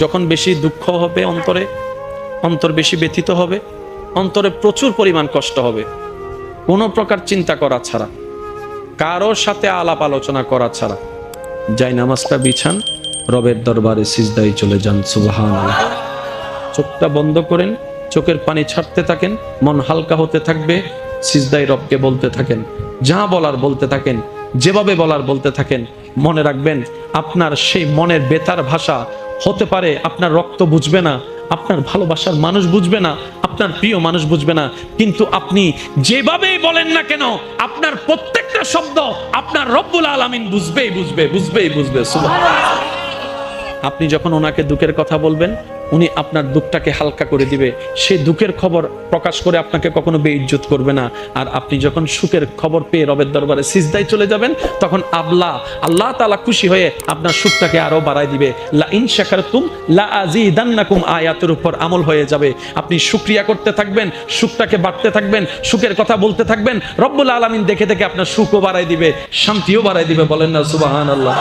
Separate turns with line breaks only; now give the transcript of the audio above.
যখন বেশি দুঃখ হবে অন্তরে, অন্তর বেশি ব্যথিত হবে, অন্তরে প্রচুর পরিমাণ কষ্ট হবে, কোনো প্রকার চিন্তা করা ছাড়া, কারোর সাথে আলাপ আলোচনা করা ছাড়া যাই নামাজটা বিছান, রবের দরবারে সিজদায় চলে যান। সুবহানাল্লাহ। চোখটা বন্ধ করেন, চোখের পানি ছাড়তে থাকেন, মন হালকা হতে থাকবে, সিজদায় রবকে বলতে থাকেন, যা বলার বলতে থাকেন, যেভাবে বলার বলতে থাকেন। মনে রাখবেন আপনার সেই মনের বেতার ভাষা হতে পারে আপনার রক্ত বুঝবে না, আপনার ভালোবাসার মানুষ বুঝবে না, আপনার প্রিয় মানুষ বুঝবে না, কিন্তু আপনি যেভাবেই বলেন না কেন আপনার প্রত্যেকটা শব্দ আপনার রব্বুল আলামিন বুঝবেই বুঝবে। সুবহানাল্লাহ। আপনি যখন ওনাকে দুঃখের কথা বলবেন, উনি আপনার দুঃখটাকে হালকা করে দিবে, সেই দুঃখের খবর প্রকাশ করে আপনাকে কখনো বেইজ্জত করবে না। আর আপনি যখন সুখের খবর পেয়ে রবের দরবারে সিজদায় চলে যাবেন, তখন আল্লাহ তাআলা খুশি হয়ে আপনার সুখটাকে আরো বাড়ায় দিবে। লা ইন শাকারতুম লা আযীদান্নাকুম আয়াতের উপর আমল হয়ে যাবে। আপনি শুকরিয়া করতে থাকবেন, সুখটাকে বাড়তে থাকবেন, সুখের কথা বলতে থাকবেন, রব্বুল আলামিন দেখে দেখে আপনার সুখও বাড়ায় দিবে, শান্তিও বাড়ায় দিবে। বলেন না সুবহানাল্লাহ।